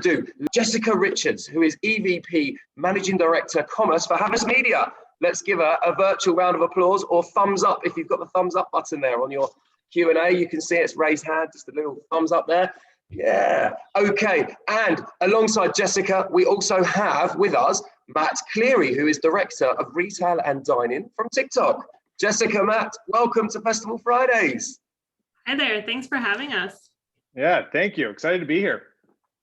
ado, Jessica Richards, who is EVP Managing Director Commerce for Havas Media. Let's give her a virtual round of applause, or thumbs up if you've got the thumbs up button there on your Q&A. You can see it's raised hand, just a little thumbs up there. Yeah, okay. And alongside Jessica, we also have with us Matt Cleary, who is Director of Retail and Dining from TikTok. Jessica, Matt, welcome to Festival Fridays. Hi there, thanks for having us. Yeah, thank you. Excited to be here.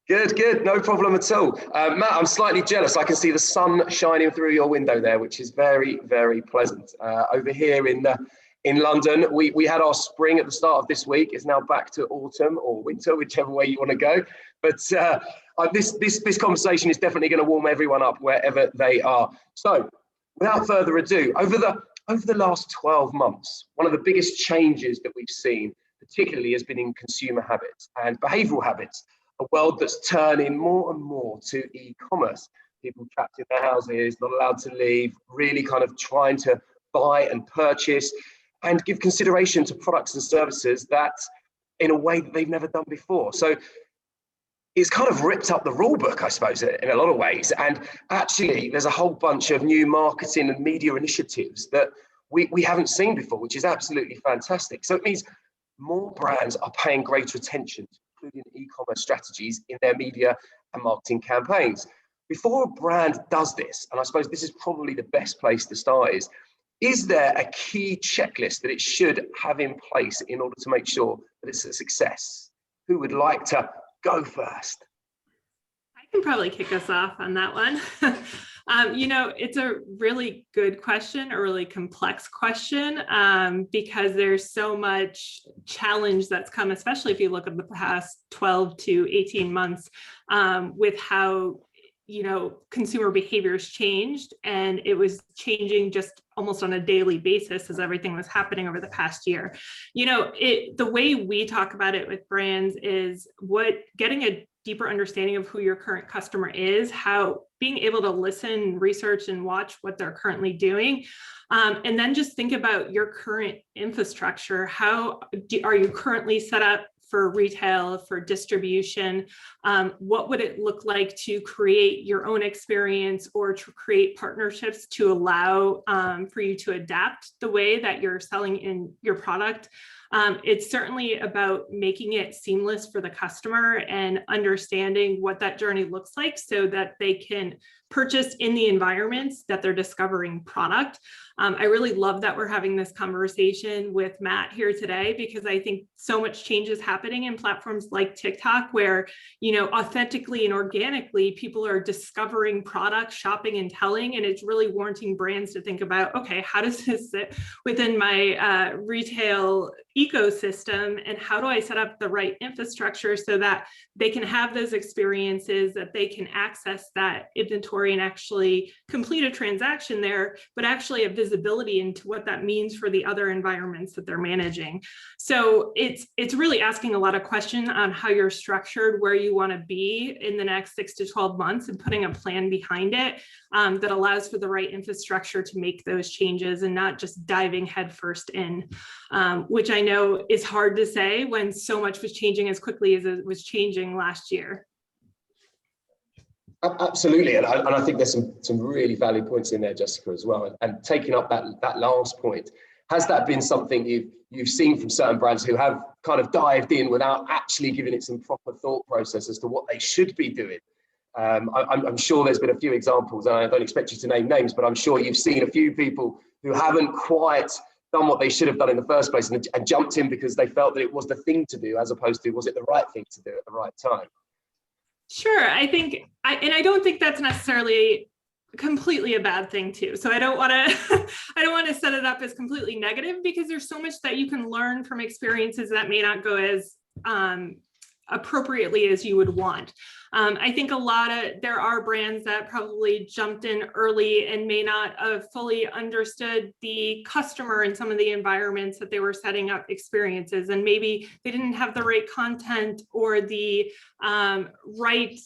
Good, no problem at all. Matt, I'm slightly jealous. I can see the sun shining through your window there, which is very, very pleasant. Over here in London, we had our spring at the start of this week. It's now back to autumn or winter, whichever way you want to go. But this conversation is definitely going to warm everyone up wherever they are. So, without further ado, over the last 12 months, one of the biggest changes that we've seen, particularly, has been in consumer habits and behavioural habits. A world that's turning more and more to e-commerce. People trapped in their houses, not allowed to leave, really kind of trying to buy and purchase and give consideration to products and services that in a way that they've never done before. So it's kind of ripped up the rule book, I suppose, in a lot of ways. And actually, there's a whole bunch of new marketing and media initiatives that we haven't seen before, which is absolutely fantastic. So it means more brands are paying greater attention to including e-commerce strategies in their media and marketing campaigns. Before a brand does this, and I suppose this is probably the best place to start, is there a key checklist that it should have in place in order to make sure that it's a success? Who would like to go first? I can probably kick us off on that one. It's a really good question, a really complex question, because there's so much challenge that's come, especially if you look at the past 12 to 18 months, with how consumer behaviors changed, and it was changing just almost on a daily basis as everything was happening over the past year. The way we talk about it with brands is getting a deeper understanding of who your current customer is, how being able to listen, research, and watch what they're currently doing. And then just think about your current infrastructure. How are you currently set up for retail, for distribution? What would it look like to create your own experience or to create partnerships to allow for you to adapt the way that you're selling in your product? It's certainly about making it seamless for the customer and understanding what that journey looks like so that they can purchase in the environments that they're discovering product. I really love that we're having this conversation with Matt here today, because I think so much change is happening in platforms like TikTok, where, authentically and organically, people are discovering products, shopping and telling, and it's really warranting brands to think about, okay, how does this sit within my retail ecosystem, and how do I set up the right infrastructure so that they can have those experiences, that they can access that inventory and actually complete a transaction there, but actually have visibility into what that means for the other environments that they're managing. So it's really asking a lot of questions on how you're structured, where you want to be in the next 6 to 12 months, and putting a plan behind it that allows for the right infrastructure to make those changes and not just diving headfirst in, which I know is hard to say when so much was changing as quickly as it was changing last year. Absolutely, and I think there's some really valid points in there, Jessica, as well. And taking up that last point, has that been something you've seen from certain brands who have kind of dived in without actually giving it some proper thought process as to what they should be doing? I'm sure there's been a few examples, and I don't expect you to name names, but I'm sure you've seen a few people who haven't quite done what they should have done in the first place and jumped in because they felt that it was the thing to do, as opposed to, was it the right thing to do at the right time? Sure, I don't think that's necessarily completely a bad thing too. So I don't want to set it up as completely negative, because there's so much that you can learn from experiences that may not go as appropriately as you would want. I think there are brands that probably jumped in early and may not have fully understood the customer in some of the environments that they were setting up experiences, and maybe they didn't have the right content or the right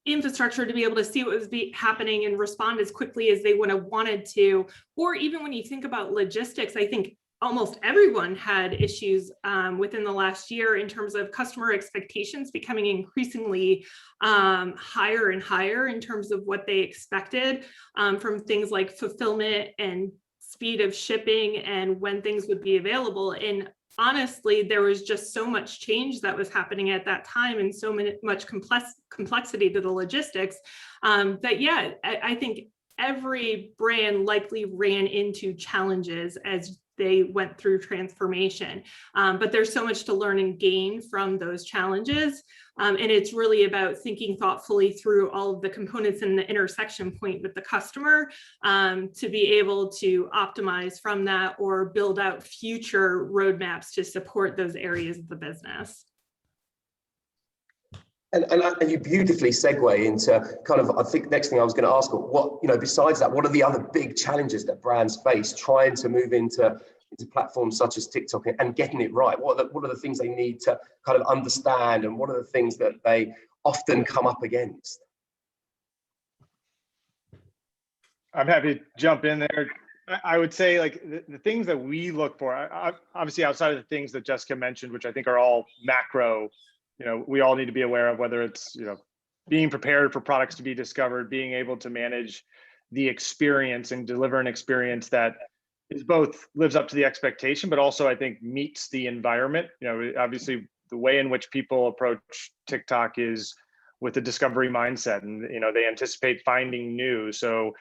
infrastructure to be able to see what was happening and respond as quickly as they would have wanted to. Or even when you think about logistics, I think almost everyone had issues within the last year in terms of customer expectations becoming increasingly higher and higher in terms of what they expected from things like fulfillment and speed of shipping and when things would be available. And honestly, there was just so much change that was happening at that time and so much complexity to the logistics that, yeah, I think every brand likely ran into challenges as they went through transformation. But there's so much to learn and gain from those challenges. And it's really about thinking thoughtfully through all of the components and the intersection point with the customer to be able to optimize from that or build out future roadmaps to support those areas of the business. And you beautifully segue into kind of, I think next thing I was going to ask, what, besides that, what are the other big challenges that brands face trying to move into platforms such as TikTok and getting it right? What are the things they need to kind of understand, and what are the things that they often come up against? I'm happy to jump in there. I would say like the things that we look for, obviously outside of the things that Jessica mentioned, which I think are all macro, we all need to be aware of, whether it's, being prepared for products to be discovered, being able to manage the experience and deliver an experience that is both lives up to the expectation, but also I think meets the environment. Obviously the way in which people approach TikTok is with a discovery mindset, and they anticipate finding new. So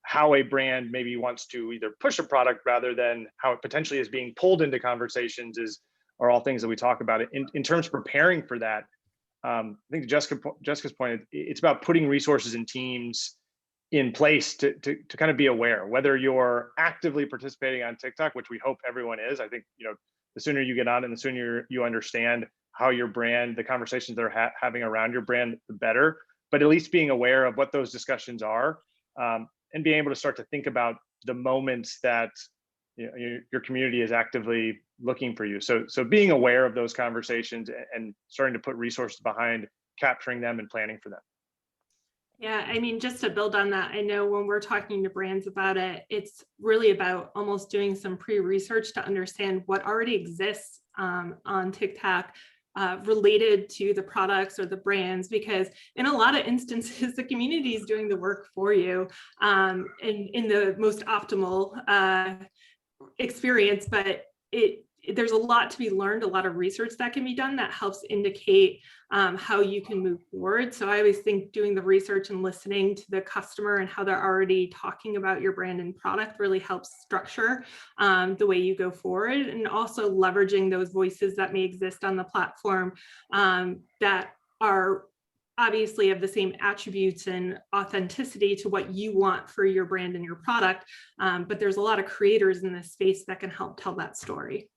how a brand maybe wants to either push a product rather than how it potentially is being pulled into conversations are all things that we talk about. In terms of preparing for that, I think to Jessica's point, it's about putting resources and teams in place to kind of be aware, whether you're actively participating on TikTok, which we hope everyone is. I think, the sooner you get on and the sooner you understand how your brand, the conversations they're having around your brand, the better. But at least being aware of what those discussions are, and being able to start to think about the moments that your community is actively looking for you. So being aware of those conversations and starting to put resources behind capturing them and planning for them. Yeah, I mean, just to build on that, I know when we're talking to brands about it, it's really about almost doing some pre-research to understand what already exists on TikTok related to the products or the brands, because in a lot of instances, the community is doing the work for you in the most optimal experience, but there's a lot to be learned, a lot of research that can be done that helps indicate how you can move forward. So I always think doing the research and listening to the customer and how they're already talking about your brand and product really helps structure the way you go forward, and also leveraging those voices that may exist on the platform that are obviously have the same attributes and authenticity to what you want for your brand and your product. But there's a lot of creators in this space that can help tell that story.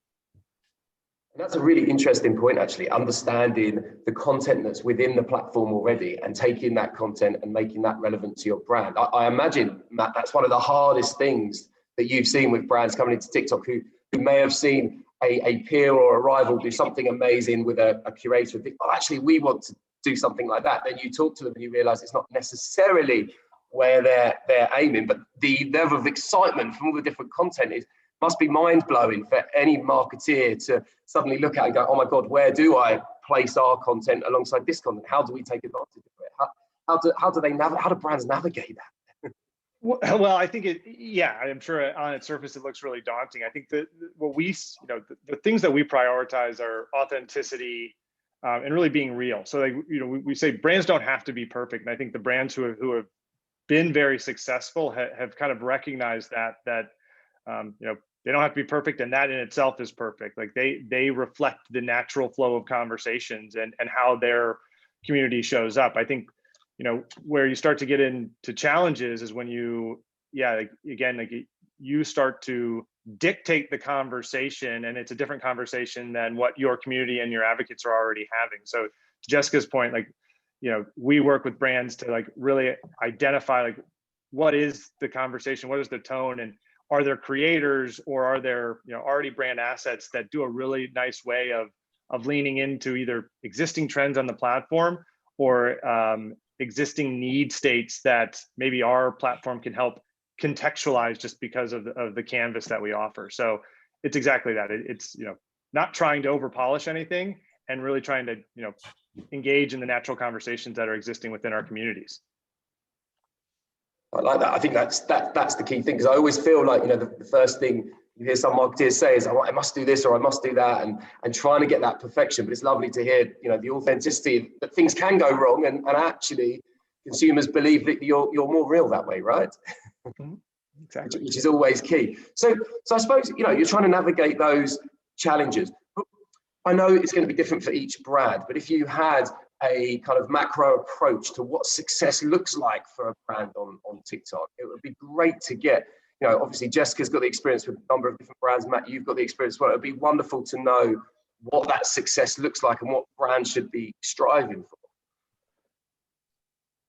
And that's a really interesting point, actually, understanding the content that's within the platform already and taking that content and making that relevant to your brand. I imagine, Matt, that's one of the hardest things that you've seen with brands coming into TikTok who may have seen a peer or a rival do something amazing with a curator and think, oh, actually, we want to do something like that. Then you talk to them and you realize it's not necessarily where they're aiming, but the level of excitement from all the different content must be mind-blowing for any marketeer to suddenly look at and go, oh my God, where do I place our content alongside this content? How do we take advantage of it? How do brands navigate that? Well, I think I'm sure on its surface it looks really daunting. I think that the things that we prioritize are authenticity and really being real. So we say brands don't have to be perfect, and I think the brands who have been very successful have kind of recognized that they don't have to be perfect, and that in itself is perfect. Like they reflect the natural flow of conversations and how their community shows up. I think where you start to get into challenges is when you start to dictate the conversation, and it's a different conversation than what your community and your advocates are already having. So to Jessica's point, we work with brands to really identify what is the conversation, what is the tone, and are there creators or are there already brand assets that do a really nice way of leaning into either existing trends on the platform or existing need states that maybe our platform can help contextualize just because of the canvas that we offer. So it's exactly that. It's, you know, not trying to over polish anything and really trying to, you know, engage in the natural conversations that are existing within our communities. I like that. I think that's the key thing, because I always feel like, you know, the first thing you hear some marketers say is, oh, I must do this or I must do that, and trying to get that perfection. But it's lovely to hear, you know, the authenticity that things can go wrong, and actually consumers believe that you're more real that way, right? Exactly. Which is always key. So I suppose, you know, you're trying to navigate those challenges. I know it's going to be different for each brand, but if you had a kind of macro approach to what success looks like for a brand on TikTok, it would be great to get, you know, obviously Jessica's got the experience with a number of different brands. Matt, you've got the experience as well. It would be wonderful to know what that success looks like and what brands should be striving for.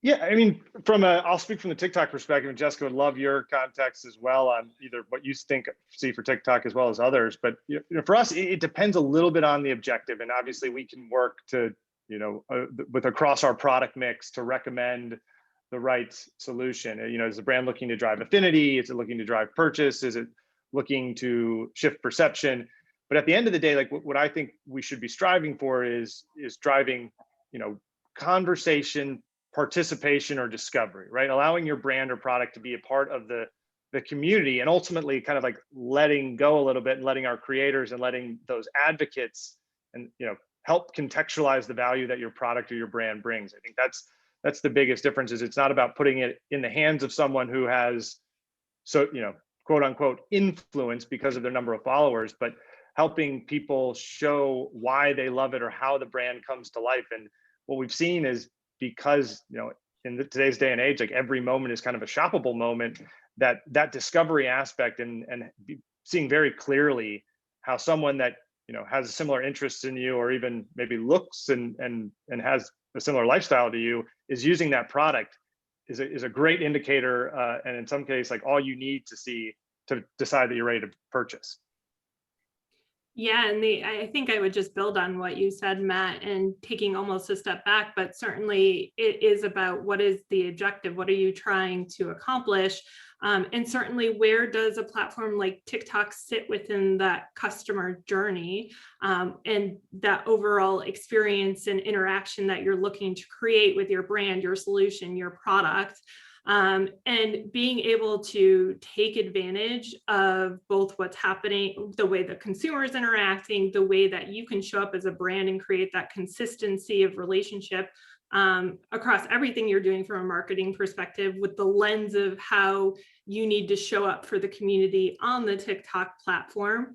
Yeah, I mean, I'll speak from the TikTok perspective, and Jessica would love your context as well on either what you see for TikTok as well as others. But you know, for us, it depends a little bit on the objective, and obviously we can work to, you know, with across our product mix to recommend the right solution. You know, is the brand looking to drive affinity? Is it looking to drive purchase? Is it looking to shift perception? But at the end of the day, like what I think we should be striving for is driving, you know, conversation, participation, or discovery, right? Allowing your brand or product to be a part of the community, and ultimately kind of like letting go a little bit and letting our creators and letting those advocates and, you know, help contextualize the value that your product or your brand brings. I think that's the biggest difference. Is it's not about putting it in the hands of someone who has, so, you know, quote unquote influence because of their number of followers, but helping people show why they love it or how the brand comes to life. And what we've seen is, because, you know, in today's day and age, like every moment is kind of a shoppable moment, that discovery aspect and seeing very clearly how someone that, you know, has a similar interest in you, or even maybe looks and has a similar lifestyle to you, is using that product is a great indicator, and in some cases, like all you need to see to decide that you're ready to purchase. Yeah, and I think I would just build on what you said, Matt, and taking almost a step back, but certainly it is about what is the objective? What are you trying to accomplish? And certainly, where does a platform like TikTok sit within that customer journey, and that overall experience and interaction that you're looking to create with your brand, your solution, your product? And being able to take advantage of both what's happening, the way the consumer is interacting, the way that you can show up as a brand and create that consistency of relationship across everything you're doing from a marketing perspective, with the lens of how you need to show up for the community on the TikTok platform.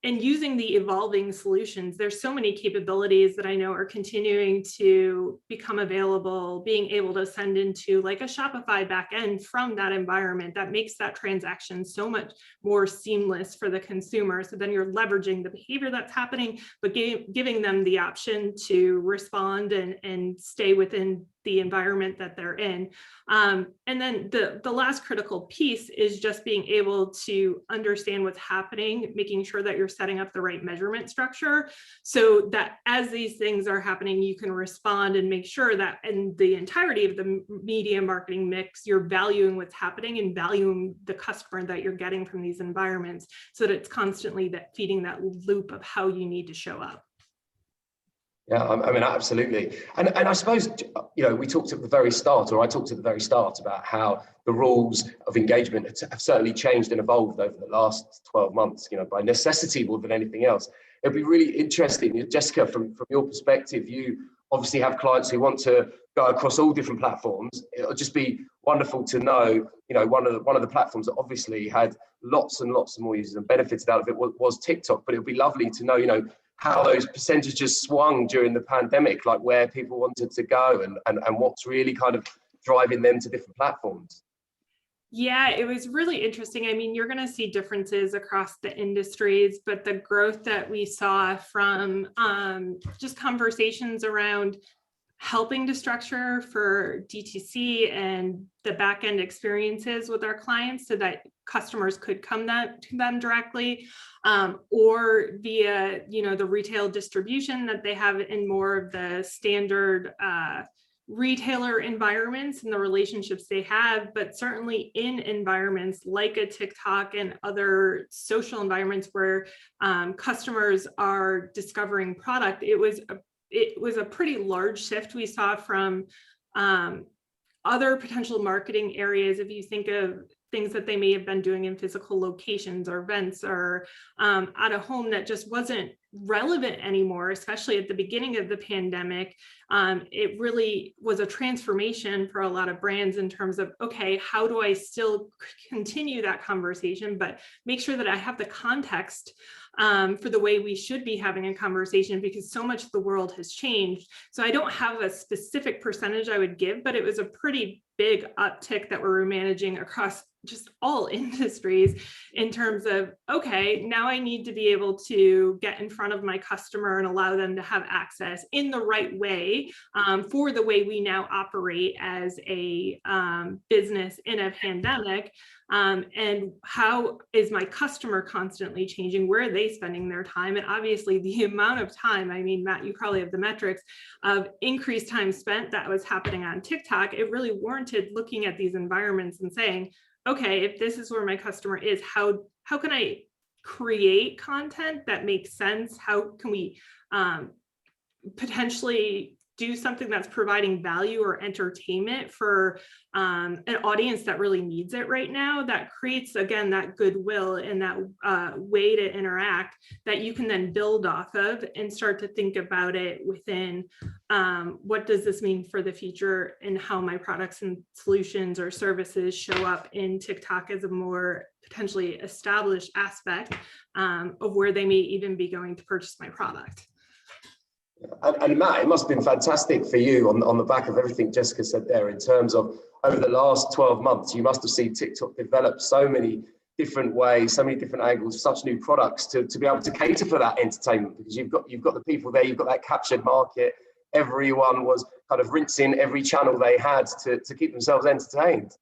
And using the evolving solutions, there's so many capabilities that I know are continuing to become available, being able to send into like a Shopify backend from that environment that makes that transaction so much more seamless for the consumer. So then you're leveraging the behavior that's happening, but giving them the option to respond and stay within the environment that they're in. And then the last critical piece is just being able to understand what's happening, making sure that you're setting up the right measurement structure so that as these things are happening, you can respond and make sure that in the entirety of the media marketing mix, you're valuing what's happening and valuing the customer that you're getting from these environments, so that it's constantly feeding that loop of how you need to show up. Yeah, I mean, absolutely. And I suppose, you know, we talked at the very start, or I talked at the very start about how the rules of engagement have certainly changed and evolved over the last 12 months, you know, by necessity more than anything else. It'd be really interesting, Jessica, from your perspective, you obviously have clients who want to go across all different platforms. It'll just be wonderful to know, you know, one of the platforms that obviously had lots and lots of more users and benefited out of it was TikTok, but it would be lovely to know, you know, how those percentages swung during the pandemic, like where people wanted to go and what's really kind of driving them to different platforms. Yeah, it was really interesting. I mean, you're going to see differences across the industries, but the growth that we saw from just conversations around helping to structure for DTC and the back-end experiences with our clients so that customers could come to them directly, or via, you know, the retail distribution that they have in more of the standard retailer environments and the relationships they have, but certainly in environments like a TikTok and other social environments where customers are discovering product, it was a pretty large shift we saw from other potential marketing areas. If you think of things that they may have been doing in physical locations or events or at a home, that just wasn't relevant anymore, especially at the beginning of the pandemic. It really was a transformation for a lot of brands in terms of, okay, how do I still continue that conversation, but make sure that I have the context for the way we should be having a conversation, because so much of the world has changed. So I don't have a specific percentage I would give, but it was a pretty big uptick that we're managing across just all industries in terms of, okay, now I need to be able to get in front of my customer and allow them to have access in the right way for the way we now operate as a business in a pandemic. And how is my customer constantly changing? Where are they spending their time? And obviously the amount of time, I mean, Matt, you probably have the metrics of increased time spent that was happening on TikTok. It really warranted looking at these environments and saying, okay, if this is where my customer is, how can I create content that makes sense? How can we potentially do something that's providing value or entertainment for an audience that really needs it right now, that creates, again, that goodwill and that way to interact that you can then build off of and start to think about it within what does this mean for the future and how my products and solutions or services show up in TikTok as a more potentially established aspect of where they may even be going to purchase my product. And Matt, it must have been fantastic for you on the back of everything Jessica said there, in terms of over the last 12 months, you must have seen TikTok develop so many different ways, so many different angles, such new products to be able to cater for that entertainment, because you've got the people there, you've got that captured market. Everyone was kind of rinsing every channel they had to keep themselves entertained.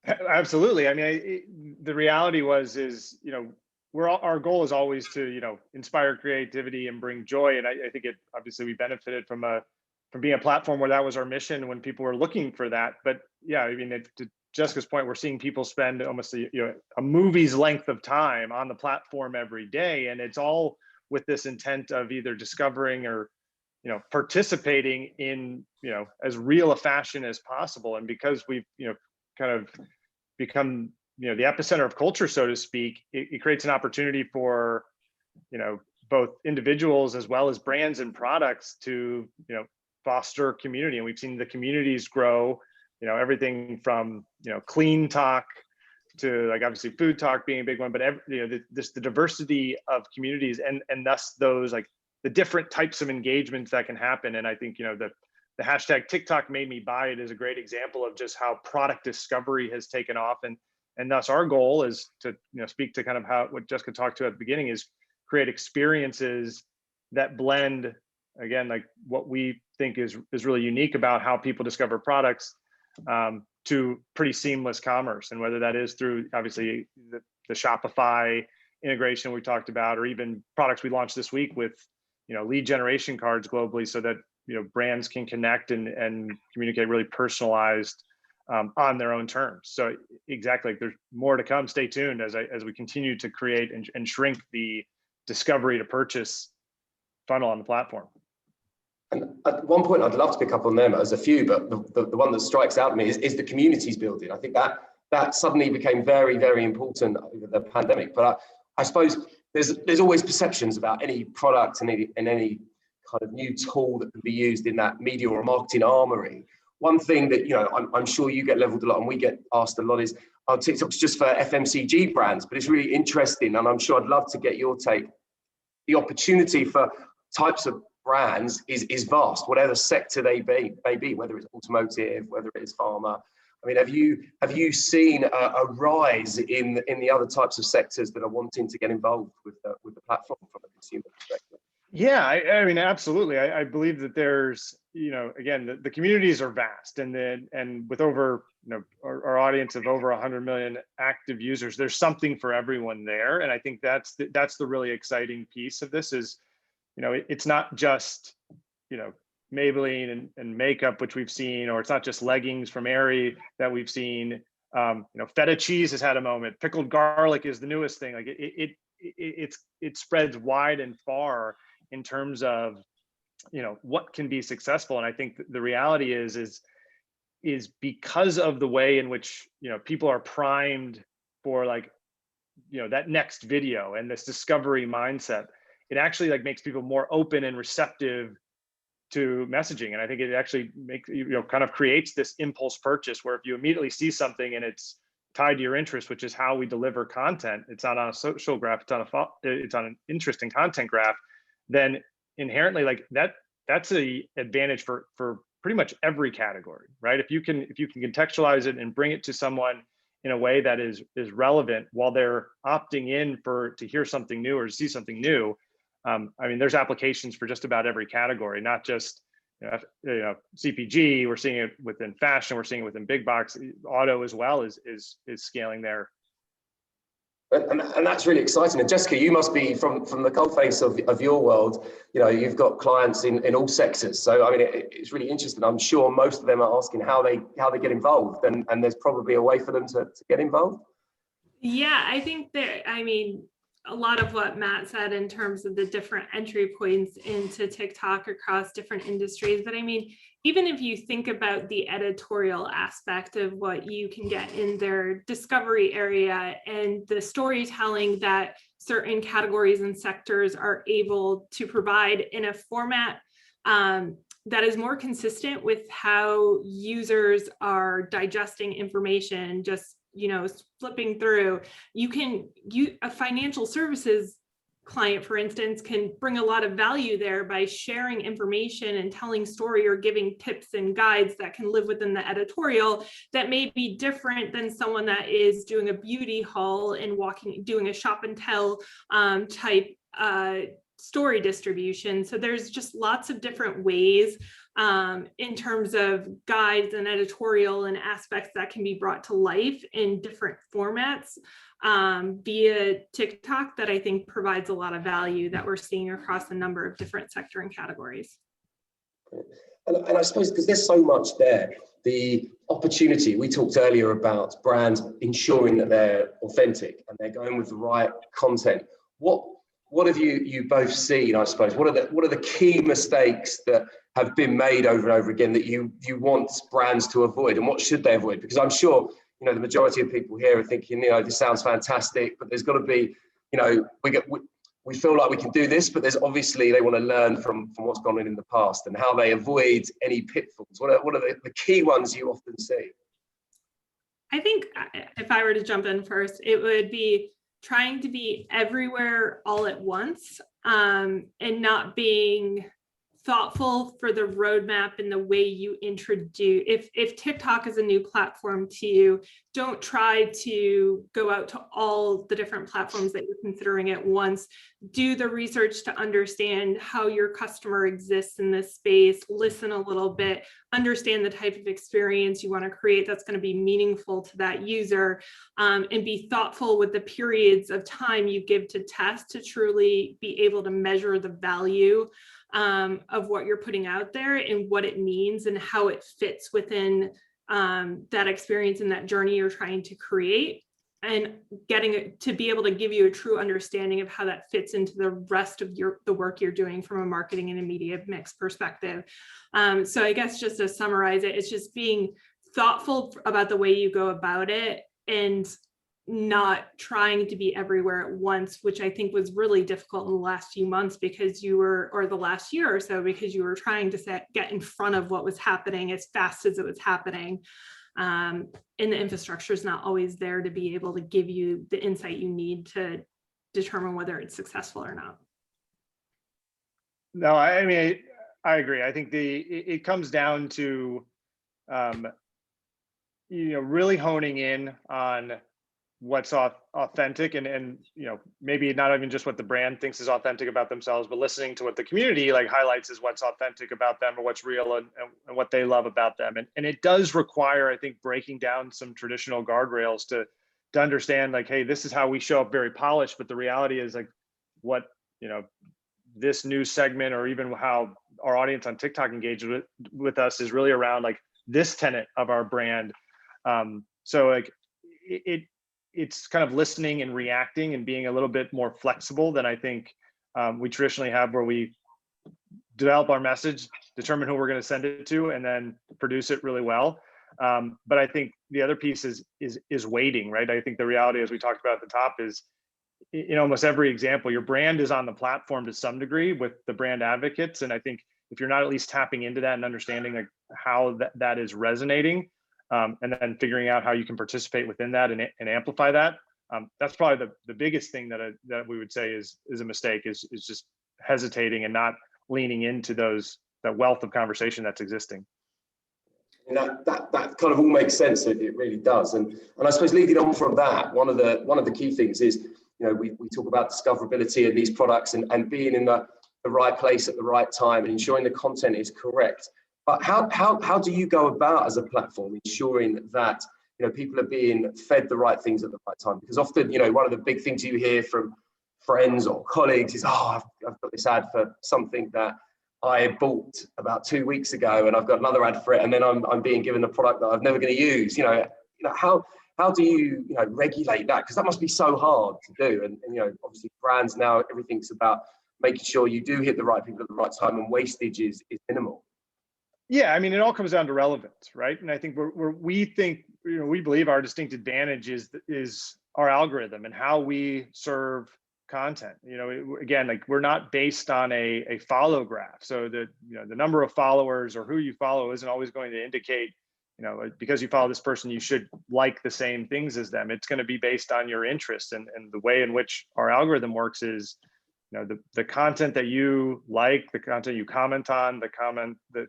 Absolutely. I mean, the reality is, you know, our goal is always to, you know, inspire creativity and bring joy. And I think obviously we benefited from being a platform where that was our mission when people were looking for that. But yeah, I mean, to Jessica's point, we're seeing people spend almost a movie's length of time on the platform every day. And it's all with this intent of either discovering or, you know, participating in, you know, as real a fashion as possible. And because we've, you know, kind of become, you know, the epicenter of culture, so to speak, it creates an opportunity for, you know, both individuals as well as brands and products to, you know, foster community. And we've seen the communities grow, you know, everything from, you know, clean talk to, like, obviously food talk being a big one, but you know, the diversity of communities and thus those, like, the different types of engagements that can happen. And I think, you know, the hashtag TikTok made me buy it is a great example of just how product discovery has taken off. And thus our goal is to, you know, speak to kind of what Jessica talked to at the beginning, is create experiences that blend, again, like what we think is really unique about how people discover products to pretty seamless commerce. And whether that is through, obviously, the Shopify integration we talked about, or even products we launched this week with, you know, lead generation cards globally, so that, you know, brands can connect and communicate really personalized on their own terms. So exactly, like, there's more to come. Stay tuned as we continue to create and shrink the discovery to purchase funnel on the platform. And at one point, I'd love to pick up on them as a few, but the one that strikes out to me is the communities building. I think that suddenly became very, very important over the pandemic. But I suppose there's always perceptions about any product and any kind of new tool that can be used in that media or marketing armory. One thing that, you know, I'm sure you get leveled a lot and we get asked a lot is, oh, TikTok's just for FMCG brands, but it's really interesting. And I'm sure I'd love to get your take. The opportunity for types of brands is vast, whatever sector they may be, whether it's automotive, whether it is pharma. I mean, have you seen a rise in the other types of sectors that are wanting to get involved with the platform from a consumer perspective? Yeah, I mean, absolutely. I believe that there's, you know, again, the communities are vast, and with over, you know, our audience of over 100 million active users, there's something for everyone there. And I think that's the really exciting piece of this is, you know, it's not just, you know, Maybelline and makeup, which we've seen, or it's not just leggings from Aerie that we've seen. Feta cheese has had a moment. Pickled garlic is the newest thing. Like it spreads wide and far in terms of what can be successful. And I think the reality is because of the way in which people are primed for that next video and this discovery mindset, it actually makes people more open and receptive to messaging. And I think it actually makes kind of creates this impulse purchase, where if you immediately see something and it's tied to your interest, which is how we deliver content, it's not on a social graph, it's on an interesting content graph, then inherently that's a advantage for pretty much every category, right? If you can contextualize it and bring it to someone in a way that is relevant while they're opting in to hear something new or to see something new. There's applications for just about every category, not just CPG. We're seeing it within fashion. We're seeing it within big box. Auto as well is scaling there. And that's really exciting. And Jessica, you must be from the coalface of your world. You've got clients in all sectors. So it's really interesting. I'm sure most of them are asking how they get involved, and there's probably a way for them to get involved. Yeah, I think that a lot of what Matt said in terms of the different entry points into TikTok across different industries. But even if you think about the editorial aspect of what you can get in their discovery area and the storytelling that certain categories and sectors are able to provide in a format that is more consistent with how users are digesting information, just flipping through, a financial services client, for instance, can bring a lot of value there by sharing information and telling story or giving tips and guides that can live within the editorial that may be different than someone that is doing a beauty haul and doing a shop and tell type story distribution. So there's just lots of different ways in terms of guides and editorial and aspects that can be brought to life in different formats via TikTok that I think provides a lot of value that we're seeing across a number of different sector and categories. And I suppose because there's so much there, the opportunity, we talked earlier about brands ensuring that they're authentic and they're going with the right content. What have you both seen, I suppose? What are the key mistakes that have been made over and over again that you want brands to avoid, and what should they avoid? Because I'm sure the majority of people here are thinking, this sounds fantastic, but there's got to be, we feel like we can do this, but there's obviously they want to learn from what's gone on in the past and how they avoid any pitfalls. What are the key ones you often see? I think if I were to jump in first, it would be trying to be everywhere all at once and not being thoughtful for the roadmap and the way you introduce. If TikTok is a new platform to you, don't try to go out to all the different platforms that you're considering at once. Do the research to understand how your customer exists in this space, listen a little bit, understand the type of experience you want to create that's going to be meaningful to that user, and be thoughtful with the periods of time you give to test to truly be able to measure the value of what you're putting out there and what it means and how it fits within that experience and that journey you're trying to create, and getting it to be able to give you a true understanding of how that fits into the rest of the work you're doing from a marketing and a media mix perspective. So I guess just to summarize it, it's just being thoughtful about the way you go about it and not trying to be everywhere at once, which I think was really difficult in the last few months because or the last year or so, because you were trying to get in front of what was happening as fast as it was happening. And the infrastructure is not always there to be able to give you the insight you need to determine whether it's successful or not. No, I agree. I think it comes down to really honing in on what's authentic and maybe not even just what the brand thinks is authentic about themselves, but listening to what the community highlights as what's authentic about them or what's real and what they love about them. And it does require, I think, breaking down some traditional guardrails to understand hey, this is how we show up very polished, but the reality is what this new segment, or even how our audience on TikTok engaged with us, is really around like this tenet of our brand. So like it's kind of listening and reacting and being a little bit more flexible than I think we traditionally have, where we develop our message, determine who we're going to send it to, and then produce it really well. But I think the other piece is waiting, right? I think the reality, as we talked about at the top, is in almost every example, your brand is on the platform to some degree with the brand advocates. And I think if you're not at least tapping into that and understanding like how that is resonating, and then figuring out how you can participate within that and amplify that, that's probably the biggest thing that we would say is a mistake, is just hesitating and not leaning into that wealth of conversation that's existing. And that kind of all makes sense. It really does. And I suppose leading on from that, one of the key things is, we talk about discoverability of these products and being in the right place at the right time and ensuring the content is correct. But how do you go about as a platform ensuring that people are being fed the right things at the right time? Because often, one of the big things you hear from friends or colleagues is, I've got this ad for something that I bought about 2 weeks ago, and I've got another ad for it, and then I'm being given a product that I'm never going to use. How do you regulate that? Because that must be so hard to do. And obviously brands now, everything's about making sure you do hit the right people at the right time, and wastage is minimal. Yeah, I mean, it all comes down to relevance, right? And I think we believe our distinct advantage is our algorithm and how we serve content. Again, like we're not based on a follow graph. So the number of followers or who you follow isn't always going to indicate, because you follow this person, you should like the same things as them. It's going to be based on your interests, and the way in which our algorithm works is, the content that you like, the content you comment on, the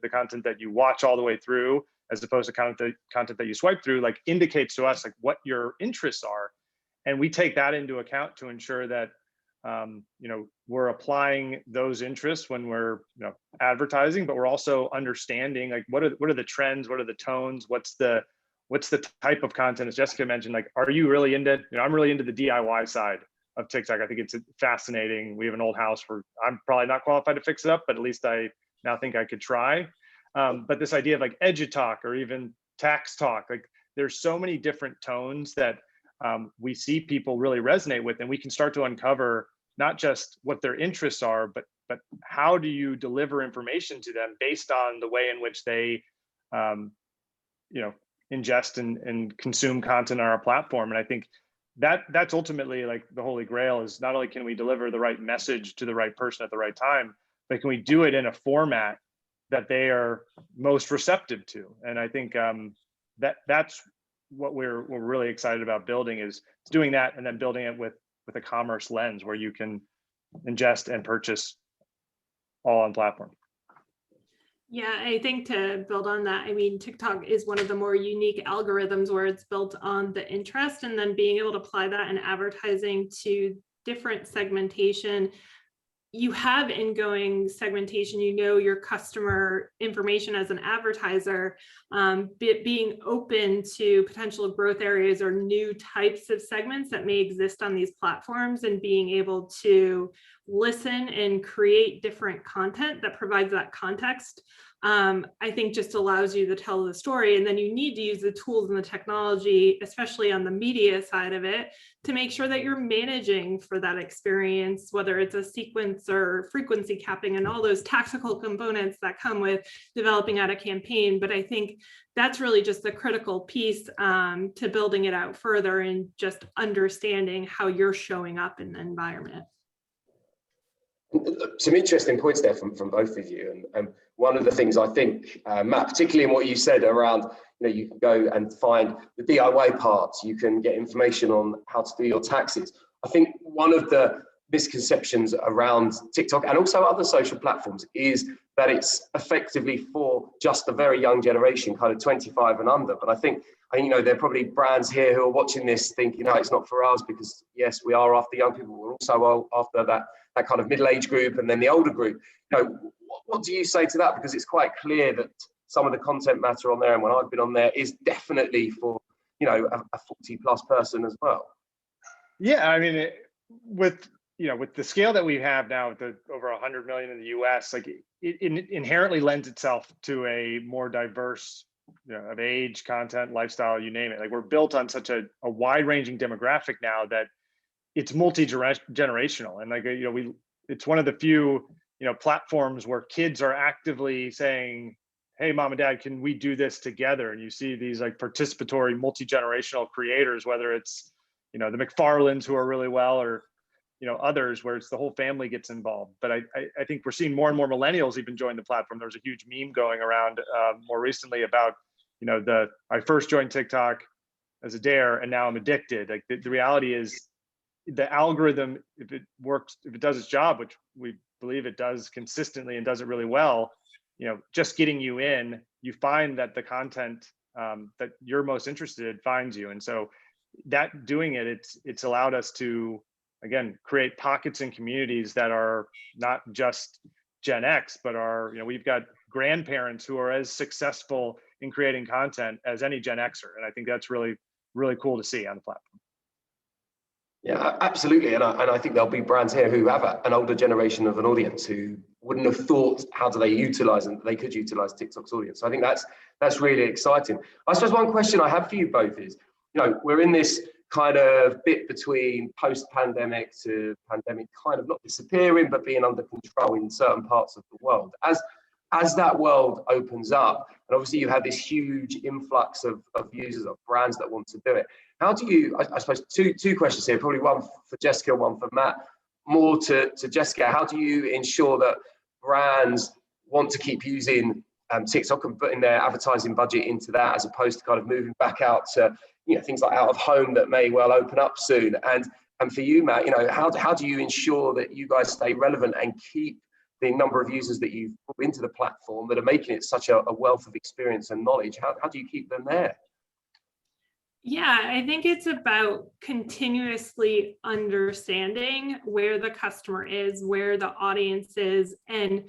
content that you watch all the way through, as opposed to content that you swipe through, like indicates to us like what your interests are. And we take that into account to ensure that we're applying those interests when we're advertising, but we're also understanding like what are the trends, what are the tones, what's the type of content, as Jessica mentioned. Like, are you really into, I'm really into the DIY side of TikTok. I think it's fascinating. We have an old house where I'm probably not qualified to fix it up, but at least I now think I could try. But this idea of like edu-talk or even tax talk, like there's so many different tones that we see people really resonate with, and we can start to uncover not just what their interests are, but how do you deliver information to them based on the way in which they ingest and consume content on our platform. And I think that's ultimately like the holy grail, is not only can we deliver the right message to the right person at the right time, but can we do it in a format that they are most receptive to. And I think that's what we're really excited about building, is doing that and then building it with a commerce lens where you can ingest and purchase all on platform. Yeah, I think to build on that, I mean, TikTok is one of the more unique algorithms where it's built on the interest, and then being able to apply that in advertising to different segmentation. You have ingoing segmentation, your customer information as an advertiser, being open to potential growth areas or new types of segments that may exist on these platforms, and being able to listen and create different content that provides that context, I think just allows you to tell the story. And then you need to use the tools and the technology, especially on the media side of it, to make sure that you're managing for that experience, whether it's a sequence or frequency capping and all those tactical components that come with developing out a campaign. But I think that's really just the critical piece to building it out further, and just understanding how you're showing up in the environment. Some interesting points there from both of you. And one of the things I think, Matt, particularly in what you said around, you can go and find the DIY parts, you can get information on how to do your taxes. I think one of the misconceptions around TikTok and also other social platforms is that it's effectively for just the very young generation, kind of 25 and under. But I think, there are probably brands here who are watching this thinking, no, it's not for us, because yes, we are after young people. We're also after that kind of middle-age group and then the older group. What do you say to that? Because it's quite clear that some of the content matter on there, and when I've been on there, is definitely for, a 40+ person as well. Yeah, I mean, with with the scale that we have now, with the over 100 million in the US, like it inherently lends itself to a more diverse, of age, content, lifestyle, you name it. Like we're built on such a wide-ranging demographic now that it's multi-generational, and it's one of the few platforms where kids are actively saying, hey, mom and dad, can we do this together? And you see these like participatory multi-generational creators, whether it's the McFarlanes, who are really well, or others where it's the whole family gets involved. But I think we're seeing more and more millennials even join the platform. There's a huge meme going around more recently about I first joined TikTok as a dare and now I'm addicted. Like the reality is, the algorithm, if it works, if it does its job, which we believe it does consistently and does it really well, just getting you in, you find that the content that you're most interested in finds you. And so that doing it, it's allowed us to, again, create pockets and communities that are not just Gen X, but are, we've got grandparents who are as successful in creating content as any Gen Xer. And I think that's really, really cool to see on the platform. Yeah, absolutely. And I think there'll be brands here who have an older generation of an audience who wouldn't have thought, how do they utilize, and they could utilize TikTok's audience. So I think that's really exciting. I suppose one question I have for you both is, we're in this kind of bit between post-pandemic to pandemic kind of not disappearing, but being under control in certain parts of the world. As that world opens up, and obviously you have this huge influx of users, of brands that want to do it. How do you, I suppose two questions here, probably one for Jessica, one for Matt. More to Jessica, how do you ensure that brands want to keep using TikTok and putting their advertising budget into that, as opposed to kind of moving back out to things like out of home that may well open up soon? And for you, Matt, how do you ensure that you guys stay relevant and keep the number of users that you've put into the platform that are making it such a wealth of experience and knowledge? How do you keep them there? Yeah, I think it's about continuously understanding where the customer is, where the audience is, and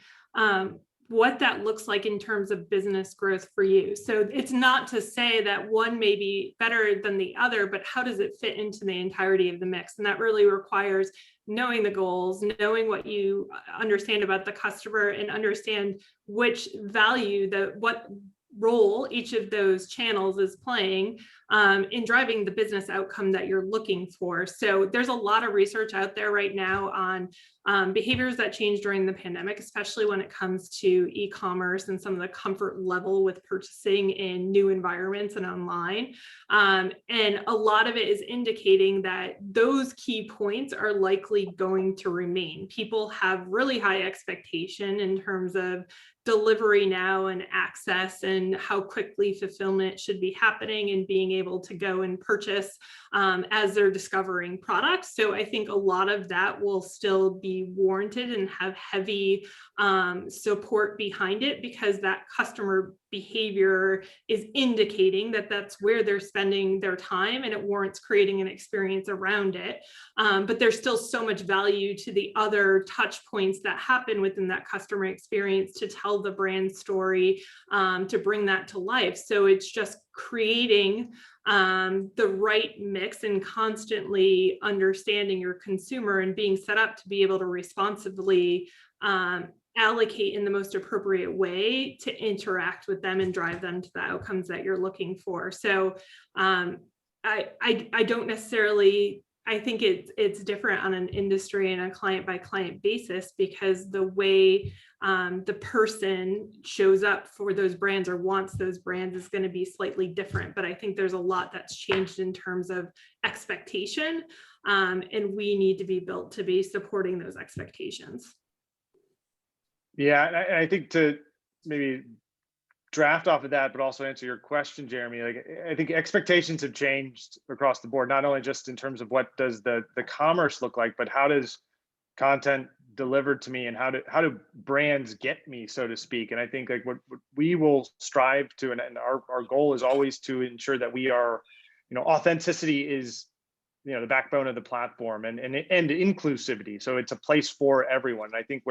what that looks like in terms of business growth for you. So it's not to say that one may be better than the other, but how does it fit into the entirety of the mix? And that really requires knowing the goals, knowing what you understand about the customer, and understand which value, what role each of those channels is playing in driving the business outcome that you're looking for. So there's a lot of research out there right now on behaviors that change during the pandemic, especially when it comes to e-commerce and some of the comfort level with purchasing in new environments and online. And a lot of it is indicating that those key points are likely going to remain. People have really high expectation in terms of delivery now and access, and how quickly fulfillment should be happening, and being able to go and purchase as they're discovering products. So I think a lot of that will still be warranted and have heavy support behind it, because that customer behavior is indicating that that's where they're spending their time, and it warrants creating an experience around it. But there's still so much value to the other touch points that happen within that customer experience to tell the brand story, to bring that to life. So it's just creating the right mix and constantly understanding your consumer and being set up to be able to responsibly allocate in the most appropriate way to interact with them and drive them to the outcomes that you're looking for. So I don't necessarily, I think it's different on an industry and a client by client basis, because the way the person shows up for those brands or wants those brands is going to be slightly different. But I think there's a lot that's changed in terms of expectation, and we need to be built to be supporting those expectations. Yeah, I think to maybe draft off of that, but also answer your question, Jeremy, like I think expectations have changed across the board, not only just in terms of what does the commerce look like, but how does content delivered to me, and how do brands get me, so to speak. And I think like what we will strive to, and our goal is always to ensure that we are, authenticity is, the backbone of the platform, and inclusivity. So it's a place for everyone. And I think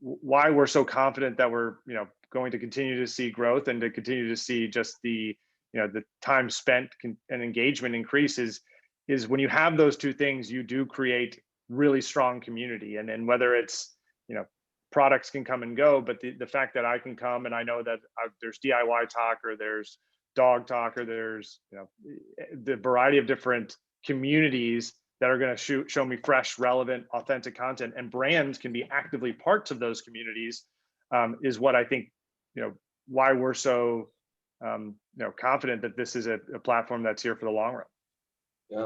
why we're so confident that we're, going to continue to see growth and to continue to see just the time spent and engagement increases is when you have those two things, you do create really strong community. And whether it's, you know, products can come and go, but the fact that I can come and I know that there's DIY talk, or there's dog talk, or there's, you know, the variety of different communities that are going to show me fresh, relevant, authentic content, and brands can be actively parts of those communities, is what I think, you know, why we're so you know, confident that this is a platform that's here for the long run. Yeah,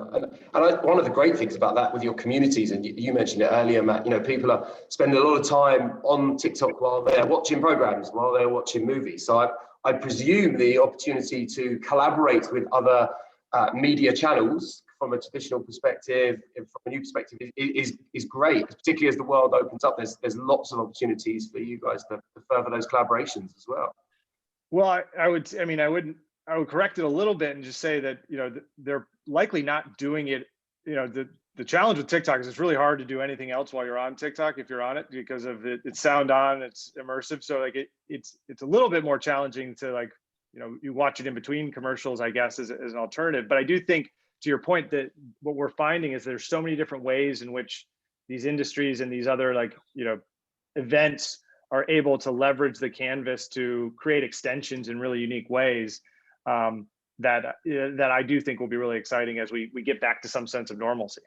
one of the great things about that with your communities, and you mentioned it earlier, Matt, you know, people are spending a lot of time on TikTok while they're watching programs, while they're watching movies. So I presume the opportunity to collaborate with other media channels from a traditional perspective, from a new perspective, is great, particularly as the world opens up. There's lots of opportunities for you guys to further those collaborations as well. Well, I would correct it a little bit and just say that, you know, they're likely not doing it. You know, the challenge with TikTok is it's really hard to do anything else while you're on TikTok if you're on it, because of it's sound on, it's immersive. So like it's a little bit more challenging to, like, you know, you watch it in between commercials, I guess, as an alternative. But I do think, to your point, that what we're finding is there's so many different ways in which these industries and these other, like, you know, events are able to leverage the canvas to create extensions in really unique ways, that I do think will be really exciting as we get back to some sense of normalcy.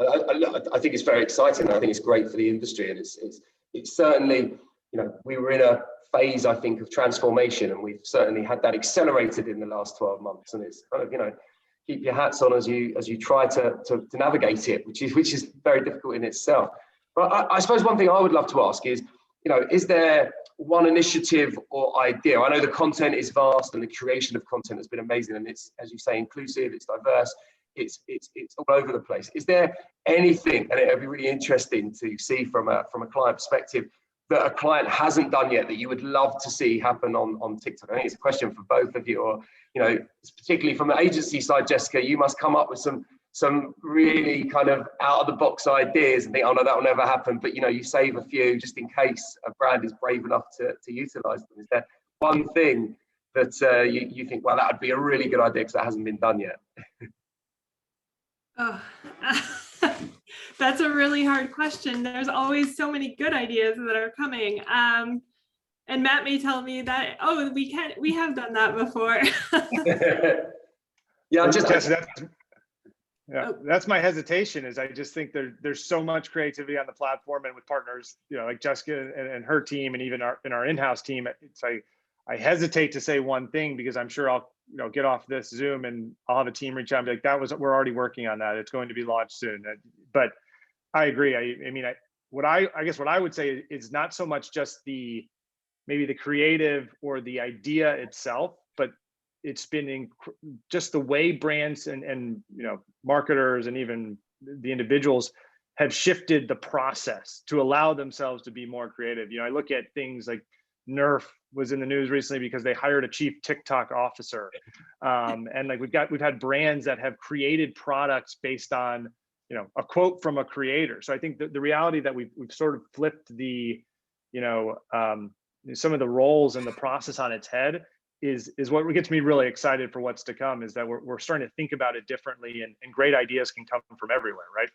I think it's very exciting. I think it's great for the industry, and it's certainly, you know, we were in a phase, I think, of transformation, and we've certainly had that accelerated in the last 12 months. And it's kind of, you know, keep your hats on as you try to navigate it, which is very difficult in itself. But I suppose one thing I would love to ask is, you know, is there one initiative or idea? I know the content is vast and the creation of content has been amazing, and it's, as you say, inclusive, it's diverse, it's all over the place. Is there anything, and it would be really interesting to see from a client perspective, that a client hasn't done yet that you would love to see happen on TikTok? I think it's a question for both of you, or, you know, particularly from the agency side, Jessica, you must come up with some really kind of out of the box ideas and think, oh no, that will never happen. But, you know, you save a few just in case a brand is brave enough to utilize them. Is there one thing that you think, well, that would be a really good idea because that hasn't been done yet? Oh, that's a really hard question. There's always so many good ideas that are coming. And Matt may tell me that, oh, we have done that before. Yeah, that's my hesitation, is I just think there's so much creativity on the platform, and with partners, you know, like Jessica and her team, and even our in-house team. It's like, I hesitate to say one thing, because I'm sure I'll, you know, get off this Zoom and I'll have a team reach out and be like, we're already working on that. It's going to be launched soon. But I agree. I mean, I guess what I would say is not so much just maybe the creative or the idea itself, but it's been just the way brands and you know, marketers and even the individuals have shifted the process to allow themselves to be more creative. You know, I look at things like Nerf was in the news recently because they hired a chief TikTok officer, and like we've had brands that have created products based on, you know, a quote from a creator. So I think the reality that we've sort of flipped the, you know, some of the roles and the process on its head is what gets me really excited for what's to come, is that we're starting to think about it differently, and great ideas can come from everywhere, right?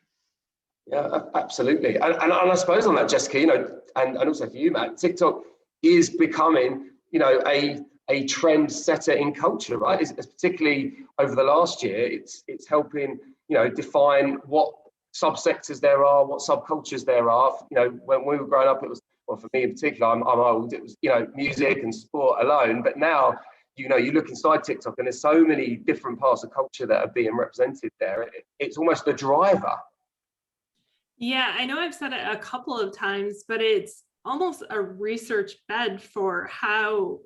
Yeah, absolutely. And I suppose on that, Jessica, you know, and also for you, Matt, TikTok is becoming, you know, a trend setter in culture, right? It's particularly over the last year, it's helping, you know, define what subsectors there are, what subcultures there are. You know, when we were growing up, it was, well, for me in particular, I'm old, it was, you know, music and sport alone. But now, you know, you look inside TikTok and there's so many different parts of culture that are being represented there. It's almost the driver. Yeah, I know I've said it a couple of times, but it's almost a research bed for how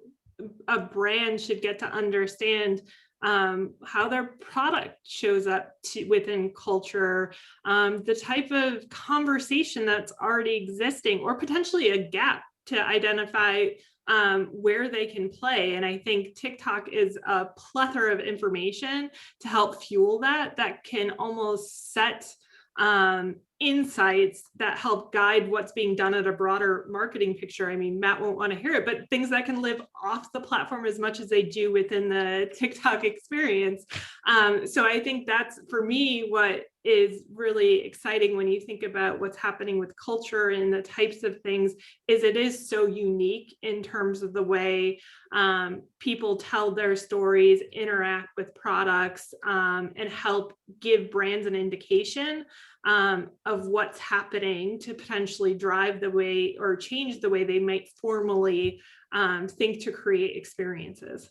a brand should get to understand how their product shows up within culture, the type of conversation that's already existing, or potentially a gap to identify where they can play. And I think TikTok is a plethora of information to help fuel that can almost set insights that help guide what's being done at a broader marketing picture. I mean, Matt won't want to hear it, but things that can live off the platform as much as they do within the TikTok experience. So I think that's, for me, what is really exciting when you think about what's happening with culture and the types of things is it is so unique in terms of the way people tell their stories, interact with products, and help give brands an indication of what's happening to potentially drive the way or change the way they might formally think to create experiences.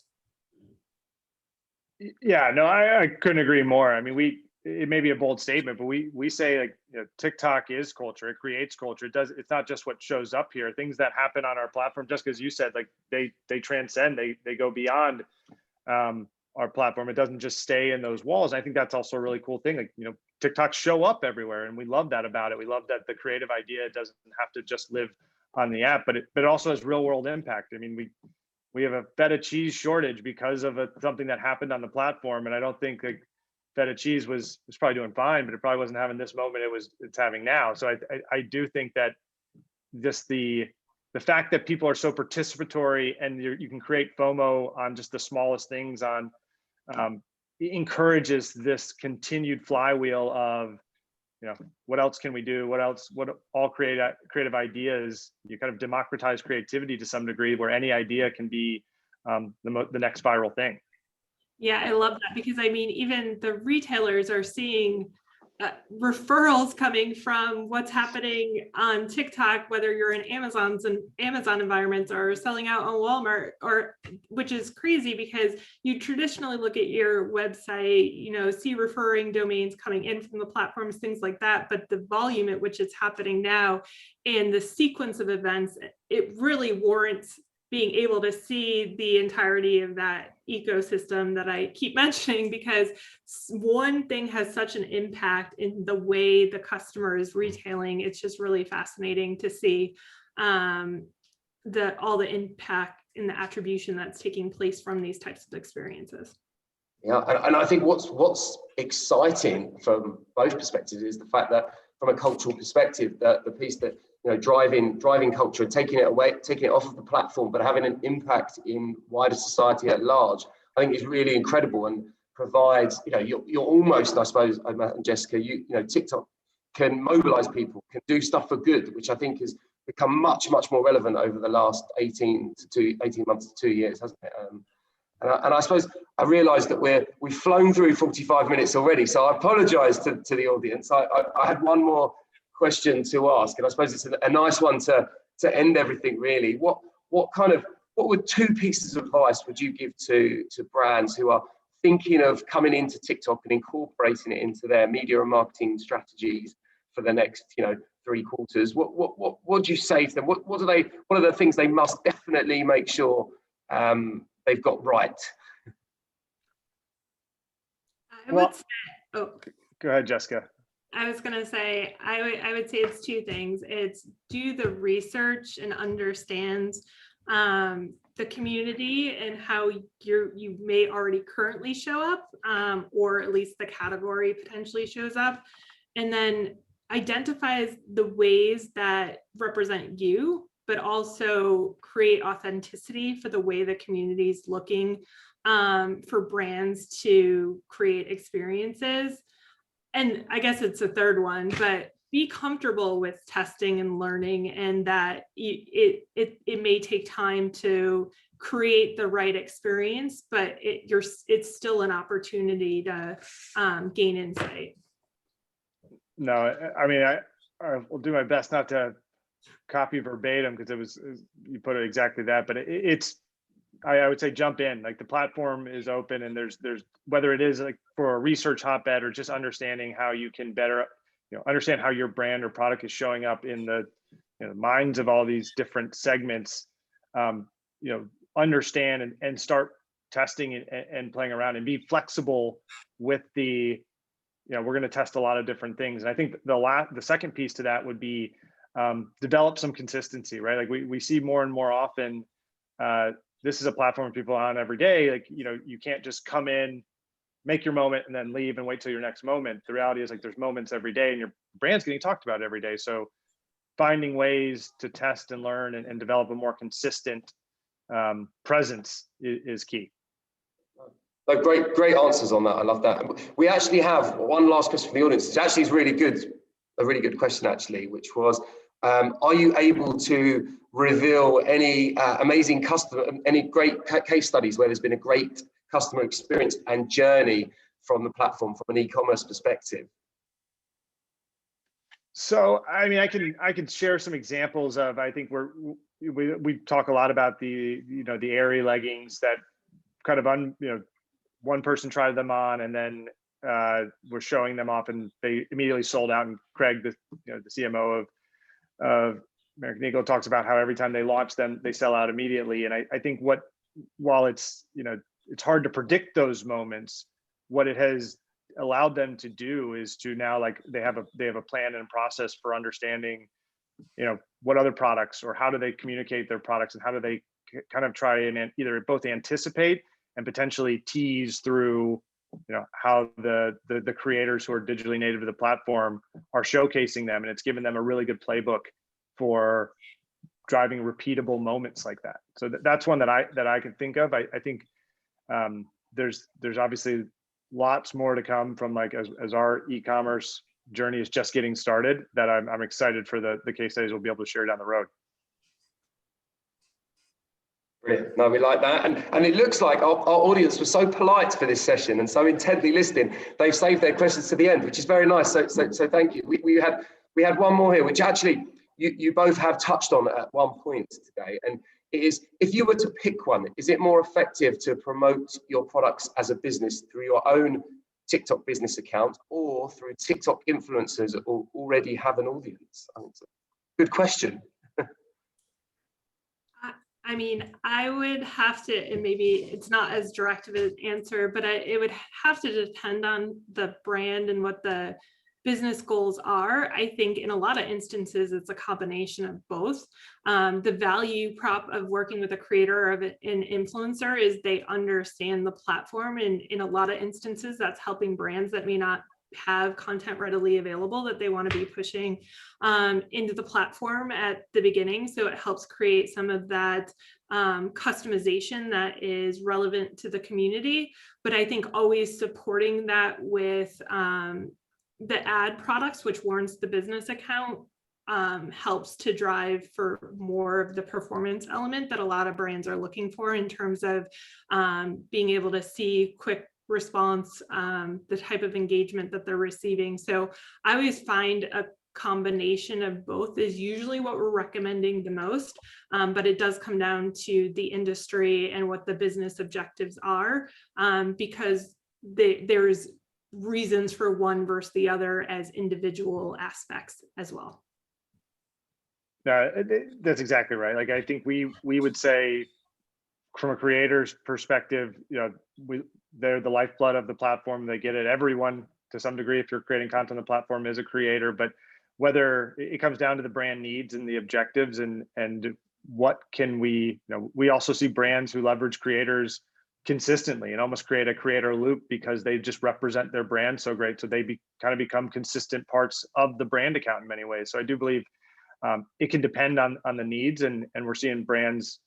Yeah, no, I couldn't agree more. I mean, it may be a bold statement, but we say, like, you know, TikTok is culture. It creates culture. It's not just what shows up here. Things that happen on our platform, just because you said, like, they transcend, they go beyond our platform. It doesn't just stay in those walls. I think that's also a really cool thing. Like, you know, TikToks show up everywhere, and we love that about it. We love that the creative idea doesn't have to just live on the app, but it also has real world impact. I mean, we have a feta cheese shortage because of something that happened on the platform, and I don't think, like, feta cheese was probably doing fine, but it probably wasn't having this moment it's having now. So I do think that just the fact that people are so participatory, and you can create FOMO on just the smallest things on encourages this continued flywheel of, you know, what else can we do? What all creative ideas? You kind of democratize creativity to some degree, where any idea can be the next viral thing. Yeah, I love that, because I mean, even the retailers are seeing referrals coming from what's happening on TikTok, whether you're in Amazon environments or selling out on Walmart, which is crazy, because you traditionally look at your website, you know, see referring domains coming in from the platforms, things like that. But the volume at which it's happening now and the sequence of events, it really warrants being able to see the entirety of that ecosystem that I keep mentioning, because one thing has such an impact in the way the customer is retailing. It's just really fascinating to see all the impact and the attribution that's taking place from these types of experiences. Yeah, and I think what's exciting from both perspectives is the fact that, from a cultural perspective, that the piece that, you know, driving culture and taking it off of the platform, but having an impact in wider society at large, I think is really incredible, and provides, you know, you're almost, I suppose, Matt and Jessica, you know, TikTok can mobilize people, can do stuff for good, which I think has become much more relevant over the last 18 months to 2 years, hasn't it? And I suppose I realised that we've flown through 45 minutes already, so I apologise to the audience. I had one more question to ask, and I suppose it's a nice one to end everything, really. What would 2 pieces of advice would you give to brands who are thinking of coming into TikTok and incorporating it into their media and marketing strategies for the next, you know, 3 quarters? What do you say to them? What are the things they must definitely make sure they've got right? Go ahead, Jessica. I was going to say, I would say it's 2 things. It's do the research and understand the community and how you may already currently show up, or at least the category potentially shows up, and then identifies the ways that represent you, but also create authenticity for the way the community is looking for brands to create experiences. And I guess it's a third one, but be comfortable with testing and learning, and that it may take time to create the right experience, but it's still an opportunity to gain insight. No, I mean, I will do my best not to copy verbatim, because you put it exactly that, but I would say jump in. Like, the platform is open, and there's whether it is like for a research hotbed or just understanding how you can better, you know, understand how your brand or product is showing up in the, you know, minds of all these different segments. You know, understand and start testing and playing around, and be flexible with the, you know, we're going to test a lot of different things. And I think the second piece to that would be develop some consistency, right? Like, we see more and more often, this is a platform people are on every day. Like, you know, you can't just come in, make your moment, and then leave and wait till your next moment. The reality is, like, there's moments every day, and your brand's getting talked about every day. So finding ways to test and learn and develop a more consistent presence is key. No, great answers on that. I love that. We actually have one last question from the audience, which actually is a really good question actually, which was, are you able to reveal any amazing any great case studies where there's been a great customer experience and journey from the platform from an e-commerce perspective? So, I mean, I can share some examples of, I think we talk a lot about the Aerie leggings that kind of one person tried them on and then we're showing them off and they immediately sold out. And Craig, the CMO of American Eagle, talks about how every time they launch them, they sell out immediately. And I think while it's hard to predict those moments, what it has allowed them to do is to now, like, they have a plan and process for understanding, what other products or how do they communicate their products and how do they kind of try and either both anticipate and potentially tease through, how the creators who are digitally native to the platform are showcasing them, and it's given them a really good playbook for driving repeatable moments like that. So that's one that I can think of. I think there's obviously lots more to come from, like, as our e-commerce journey is just getting started, that I'm excited for the case studies we'll be able to share down the road. Brilliant. No, we like that. And it looks like our audience was so polite for this session and so intently listening, they've saved their questions to the end, which is very nice. So thank you. We had one more here, which actually you both have touched on at one point today. And it is, if you were to pick one, is it more effective to promote your products as a business through your own TikTok business account or through TikTok influencers that already have an audience? I think it's a good question. I mean, I would have to, and maybe it's not as direct of an answer, but it would have to depend on the brand and what the business goals are. I think in a lot of instances, it's a combination of both. The value prop of working with a creator or an influencer is they understand the platform. And in a lot of instances, that's helping brands that may not have content readily available that they want to be pushing into the platform at the beginning. So it helps create some of that customization that is relevant to the community. But I think always supporting that with the ad products, which warrants the business account, helps to drive for more of the performance element that a lot of brands are looking for in terms of being able to see quick response, the type of engagement that they're receiving. So I always find a combination of both is usually what we're recommending the most, but it does come down to the industry and what the business objectives are, because there's reasons for one versus the other as individual aspects as well. No, that's exactly right. Like, I think we would say from a creator's perspective, they're the lifeblood of the platform. They get it. Everyone, to some degree, if you're creating content on the platform, is a creator. But whether it comes down to the brand needs and the objectives and what can we also see brands who leverage creators consistently and almost create a creator loop because they just represent their brand so great. So they kind of become consistent parts of the brand account in many ways. So I do believe it can depend on the needs, and we're seeing brands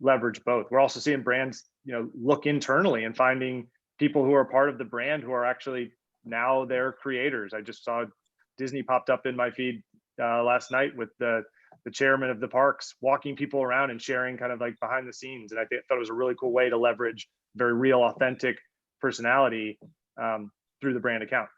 leverage both. We're also seeing brands, look internally and finding people who are part of the brand who are actually now their creators. I just saw Disney popped up in my feed last night with the chairman of the parks walking people around and sharing kind of like behind the scenes. And I thought it was a really cool way to leverage very real, authentic personality through the brand account.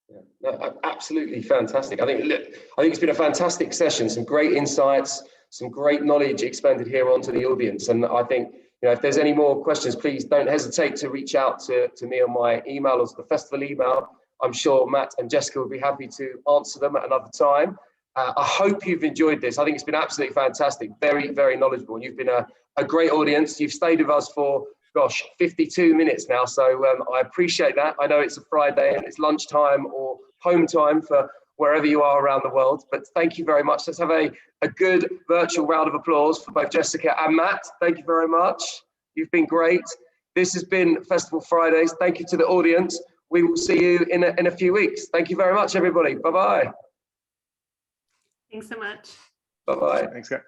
Yeah, no, absolutely fantastic. I think it's been a fantastic session. Some great insights, some great knowledge expanded here onto the audience. And I think, if there's any more questions, please don't hesitate to reach out to me on my email or to the festival email. I'm sure Matt and Jessica will be happy to answer them at another time. I hope you've enjoyed this. I think it's been absolutely fantastic. Very, very knowledgeable. You've been a great audience. You've stayed with us for, 52 minutes now. So I appreciate that. I know it's a Friday and it's lunchtime or home time for wherever you are around the world. But thank you very much. Let's have a good virtual round of applause for both Jessica and Matt. Thank you very much. You've been great. This has been Festival Fridays. Thank you to the audience. We will see you in a few weeks. Thank you very much, everybody. Bye-bye. Thanks so much. Bye-bye. Thanks, guys.